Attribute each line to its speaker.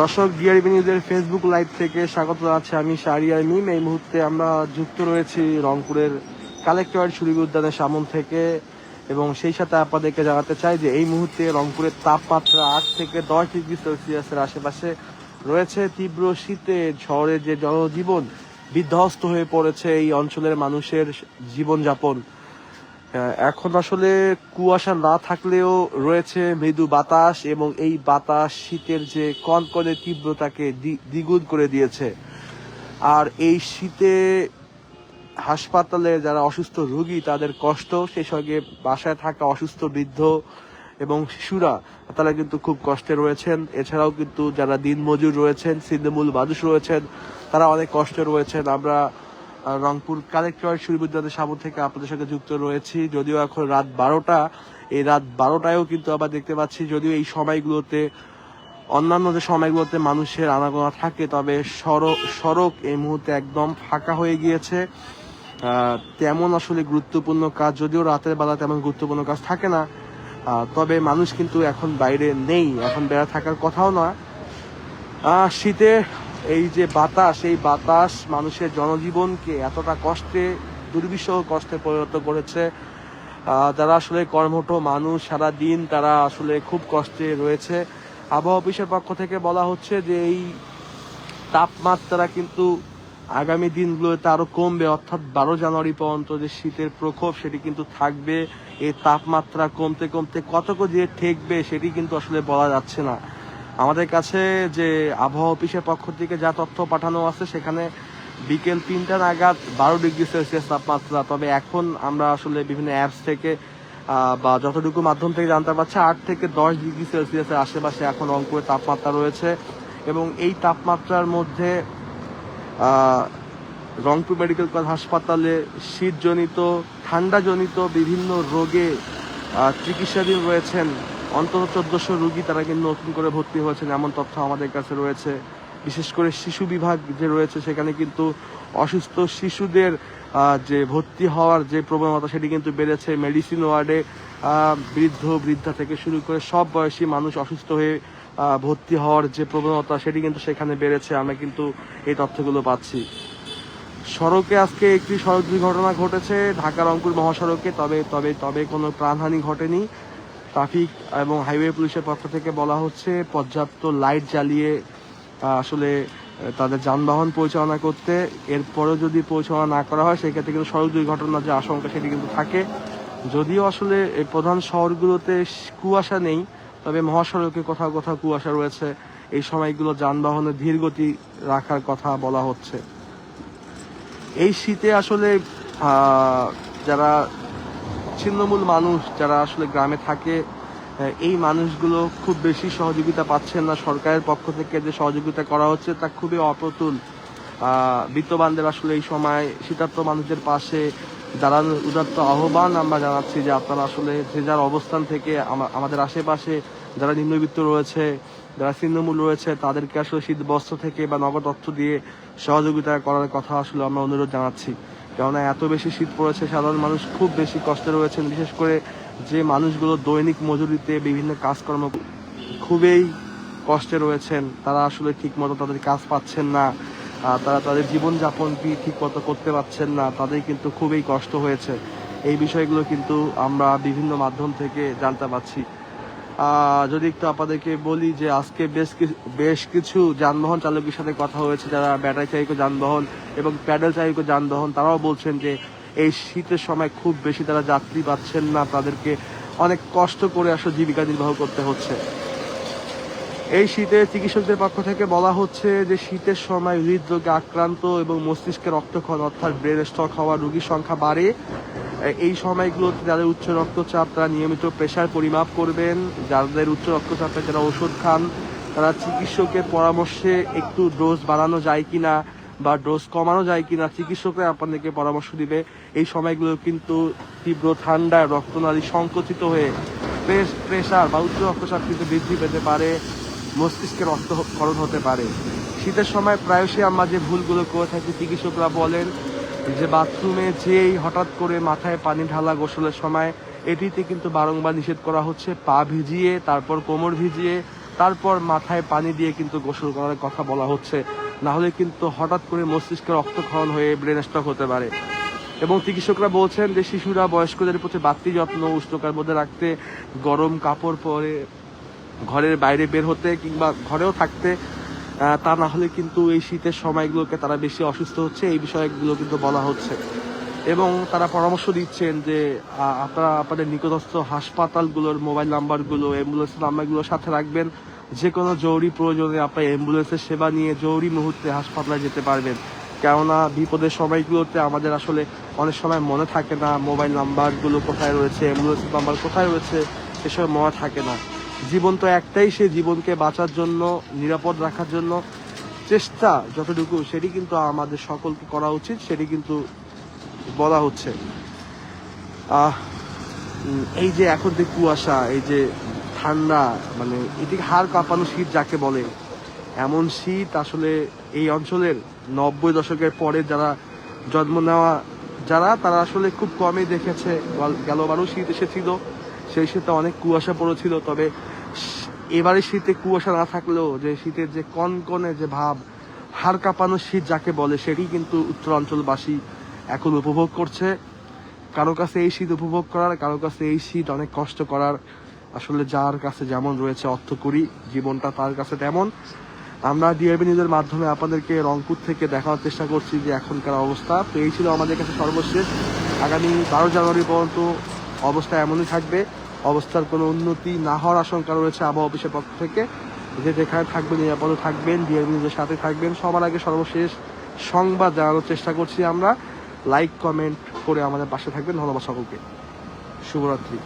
Speaker 1: দর্শক, ডিআরবি নিউজের Facebook live থেকে স্বাগত জানাচ্ছি আমি শাহরিয়ার মিম। এই মুহূর্তে আমরা যুক্ত রয়েছি রংপুরের কালেক্টরেট সুরভি উদ্যানের সামন থেকে, এবং সেই সাথে আপনাদেরকে জানাতে চাই যে এই মুহূর্তে রংপুরের তাপমাত্রা 8 থেকে 10 ডিগ্রি সেলসিয়াসের আশেপাশে রয়েছে। তীব্র শীতে শহরের যে জনজীবন বিধ্বস্ত হয়ে পড়েছে, এই অঞ্চলের মানুষের জীবনযাপন। এখন আসলে কুয়াশা না থাকলেও রয়েছে মৃদু বাতাস, এবং এই বাতাস শীতের যে কনকনে তীব্রতাকে দ্বিগুণ করে দিয়েছে। আর এই শীতে হাসপাতালে যারা অসুস্থ রোগী তাদের কষ্ট, সেই সঙ্গে বাসায় থাকা অসুস্থ বৃদ্ধ এবং শিশুরা তারা কিন্তু খুব কষ্টে রয়েছেন। এছাড়াও কিন্তু যারা দিনমজুর রয়েছেন, ছিন্নমূল মানুষ রয়েছেন, তারা অনেক কষ্টে রয়েছেন। আমরা রংপুর কালেক্টরেট সুরভি উদ্যানের সামনে থেকে আপনাদের সঙ্গে যুক্ত রয়েছি। যদিও এখন রাত 12টা, এই রাত 12টায়ও কিন্তু আবার দেখতে পাচ্ছি, যদিও এই সময়গুলোতে অন্যান্য যে সময়গুলোতে মানুষের আনাগোনা থাকে, তবে সড়ক এই মুহূর্তে একদম ফাঁকা হয়ে গিয়েছে। তেমন আসলে গুরুত্বপূর্ণ কাজ, যদিও রাতের বেলা তেমন গুরুত্বপূর্ণ কাজ থাকে না, তবে মানুষ কিন্তু এখন বাইরে নেই, এখন বেড়া থাকার কথাও না। শীতে এই যে বাতাস, এই বাতাস মানুষের জনজীবনকে এতটা কষ্টে, দুর্বিষহ কষ্টে পরিণত করেছে। যারা আসলে কর্মঠ মানুষ সারা দিন, তারা আসলে খুব কষ্টে রয়েছে। আবহাওয়া অফিসের পক্ষ থেকে বলা হচ্ছে যে এই তাপমাত্রা কিন্তু আগামী দিনগুলোতে আরো কমবে, অর্থাৎ 12 জানুয়ারি পর্যন্ত যে শীতের প্রকোপ সেটি কিন্তু থাকবে। এই তাপমাত্রা কমতে কমতে কতটুকু যে ঠেকবে সেটি কিন্তু আসলে বলা যাচ্ছে না। আমাদের কাছে যে আবহাওয়া অফিসের পক্ষ থেকে যা তথ্য পাঠানো আছে, সেখানে বিকেল 3টা নাগাদ 12 ডিগ্রি সেলসিয়াস তাপমাত্রা। তবে এখন আমরা আসলে বিভিন্ন অ্যাপস থেকে বা যতটুকু মাধ্যম থেকে জানতে পারছি, 8 থেকে 10 ডিগ্রি সেলসিয়াসের আশেপাশে এখন রংপুরের তাপমাত্রা রয়েছে। এবং এই তাপমাত্রার মধ্যে রংপুর মেডিকেল কলেজ হাসপাতালে শীতজনিত, ঠান্ডাজনিত বিভিন্ন রোগে চিকিৎসাধীন রয়েছেন অন্তত 1400 রোগী। তারা কিন্তু নতুন করে ভর্তি হয়েছেন, এমন তথ্য আমাদের কাছে রয়েছে। বিশেষ করে শিশু বিভাগ যে রয়েছে, সেখানে কিন্তু অসুস্থ শিশুদের যে ভর্তি হওয়ার যে প্রবণতা সেটি কিন্তু বেড়েছে। মেডিসিন ওয়ার্ডে বৃদ্ধা থেকে শুরু করে সব বয়সী মানুষ অসুস্থ হয়ে ভর্তি হওয়ার যে প্রবণতা সেটি কিন্তু সেখানে বেড়েছে। আমরা কিন্তু এই তথ্যগুলো পাচ্ছি। সড়কে আজকে একটি সড়ক দুর্ঘটনা ঘটেছে ঢাকা রংপুর মহাসড়কে, তবে কোনো প্রাণহানি ঘটেনি। ট্রাফিক এবং হাইওয়ে পুলিশের পক্ষ থেকে বলা হচ্ছে পর্যাপ্ত লাইট জ্বালিয়ে আসলে তাদের যানবাহন পরিচালনা করতে। এরপরেও যদি পরিচালনা না করা হয়, সেক্ষেত্রে কিন্তু সড়ক দুর্ঘটনার যে আশঙ্কা সেটি কিন্তু থাকে। যদিও আসলে এই প্রধান শহরগুলোতে কুয়াশা নেই, তবে মহাসড়কে কোথাও কোথাও কুয়াশা রয়েছে। এই সময়গুলো যানবাহনের ধীর গতি রাখার কথা বলা হচ্ছে। এই শীতে আসলে যারা ছিন্নমূল মানুষ, যারা আসলে গ্রামে থাকে, এই মানুষগুলো খুব বেশি সহযোগিতা পাচ্ছেন না। সরকারের পক্ষ থেকে যে সহযোগিতা করা হচ্ছে তা খুবই অপ্রতুল। বিত্তবানদের আসলে এই সময় শীতার্ত মানুষদের পাশে দাঁড়ানোর উদাত্ত আহ্বান আমরা জানাচ্ছি যে আপনারা আসলে যে যার অবস্থান থেকে আমাদের আশেপাশে যারা নিম্নবিত্ত রয়েছে, যারা ছিন্নমূল রয়েছে, তাদেরকে আসলে শীত বস্ত্র থেকে বা নগদ অর্থ দিয়ে সহযোগিতা করার কথা আসলে আমরা অনুরোধ জানাচ্ছি। কেননা এত বেশি শীত পড়েছে, সাধারণ মানুষ খুব বেশি কষ্টে রয়েছেন। বিশেষ করে যে মানুষগুলো দৈনিক মজুরিতে বিভিন্ন কাজকর্ম খুবই কষ্টে রয়েছেন, তারা আসলে ঠিক মতো তাদের কাজ পাচ্ছেন না, তারা তাদের জীবনযাপন ঠিক মতো করতে পারছেন না, তাদের কিন্তু খুবই কষ্ট হয়েছে। এই বিষয়গুলো কিন্তু আমরা বিভিন্ন মাধ্যম থেকে জানতে পারছি। যদি একটু আপনাদেরকে বলি যে আজকে বেশ কিছু যানবাহন চালকের সাথে কথা হয়েছে, যারা ব্যাটারি চালিত যানবাহন এবং প্যাডেল চালিত যানবাহন, তারাও বলছেন যে এই শীতের সময় খুব বেশি তারা যাত্রী পাচ্ছেন না, তাদেরকে অনেক কষ্ট করে আসলে জীবিকা নির্বাহ করতে হচ্ছে। এই শীতে চিকিৎসকদের পক্ষ থেকে বলা হচ্ছে যে শীতের সময় হৃদরোগে আক্রান্ত এবং মস্তিষ্কে রক্তক্ষরণ অর্থাৎ ব্রেন স্ট্রোক হওয়া রোগীর সংখ্যা বাড়ে। এই সময়গুলোতে যাদের উচ্চ রক্তচাপ, তারা নিয়মিত প্রেশার পরিমাপ করবেন। যাদের উচ্চ রক্তচাপে যারা ওষুধ খান, তারা চিকিৎসকের পরামর্শে একটু ডোজ বাড়ানো যায় কিনা বা ডোজ কমানো যায় কিনা চিকিৎসকরা আপনাদেরকে পরামর্শ দিবে। এই সময়গুলো কিন্তু তীব্র ঠান্ডায় রক্তনালী সংকুচিত হয়ে প্রেশার বা উচ্চ রক্তচাপ কিন্তু বৃদ্ধি পেতে পারে, মস্তিষ্কে রক্তক্ষরণ হতে পারে। শীতের সময় প্রায়শই আমরা যে ভুলগুলো করে থাকি, চিকিৎসকরা বলেন যে বাথরুমে যেই হঠাৎ করে মাথায় পানি ঢালা গোসলের সময়, এটিতে কিন্তু বারংবার নিষেধ করা হচ্ছে। পা ভিজিয়ে, তারপর কোমর ভিজিয়ে, তারপর মাথায় পানি দিয়ে কিন্তু গোসল করার কথা বলা হচ্ছে, না হলে কিন্তু হঠাৎ করে মস্তিষ্কে রক্তক্ষরণ হয়ে ব্রেন স্ট্রোক হতে পারে। এবং চিকিৎসকরা বলছেন যে শিশুরা বয়স্কদের প্রতি বাড়তি যত্ন, উষ্ণতার মধ্যে রাখতে, গরম কাপড় পরে ঘরের বাইরে বের হতে কিংবা ঘরেও থাকতে, তা না হলে কিন্তু এই শীতের সময়গুলোকে তারা বেশি অসুস্থ হচ্ছে, এই বিষয়গুলো কিন্তু বলা হচ্ছে। এবং তারা পরামর্শ দিচ্ছেন যে আপনারা আপনাদের নিকটস্থ হাসপাতালগুলোর মোবাইল নাম্বারগুলো, অ্যাম্বুলেন্সের নাম্বারগুলো সাথে রাখবেন। যে কোনো জরুরি প্রয়োজনে আপনার অ্যাম্বুলেন্সের সেবা নিয়ে জরুরি মুহূর্তে হাসপাতালে যেতে পারবেন। কেননা বিপদের সময়গুলোতে আমাদের আসলে অনেক সময় মনে থাকে না মোবাইল নাম্বারগুলো কোথায় রয়েছে, অ্যাম্বুলেন্সের নাম্বার কোথায় রয়েছে, সেসব মনে থাকে না। জীবন তো একটাই, সেই জীবনকে বাঁচার জন্য, নিরাপদ রাখার জন্য চেষ্টা যতটুকু, সেটি কিন্তু আমাদের সকলকে করা উচিত, সেটি কিন্তু বলা হচ্ছে। এই যে এখন যে কুয়াশা, এই যে ঠান্ডা, মানে এটি হাড় কাঁপানো শীত যাকে বলে, এমন শীত আসলে এই অঞ্চলের 90 দশকের পরে যারা জন্ম নেওয়া তারা আসলে খুব কমই দেখেছে। গেলবারও শীত এসেছিল, সেই শীতে অনেক কুয়াশা পড়েছিল, তবে এবারে শীতে কুয়াশা না থাকলেও যে শীতের যে কনকনে যে ভাব, হাড় কাঁপানো শীত যাকে বলে, সেটি কিন্তু উত্তরাঞ্চলবাসী এখন উপভোগ করছে। কারো কাছে এই শীত উপভোগ করার, কারো কাছে এই শীত অনেক কষ্ট করার। আসলে যার কাছে যেমন রয়েছে অর্থকরী জীবনটা, তার কাছে তেমন। আমরা ডিআরবি নিউজের মাধ্যমে আপনাদেরকে রংপুর থেকে দেখানোর চেষ্টা করছি যে এখনকার অবস্থা। তো এই ছিল আমাদের কাছে সর্বশেষ। আগামী 12 জানুয়ারি পর্যন্ত অবস্থা এমনই থাকবে। অবস্থার কোনো উন্নতি না হওয়ার আশঙ্কা রয়েছে আবহাওয়া অফিসের পক্ষ থেকে। যেখানে থাকবেন নিরাপদে থাকবেন, ডিআরবি নিউজের সাথে থাকবেন। সবার আগে সর্বশেষ সংবাদ জানানোর চেষ্টা করছি আমরা। লাইক কমেন্ট করে আমাদের পাশে থাকবেন। ধন্যবাদ সকলকে। শুভরাত্রি।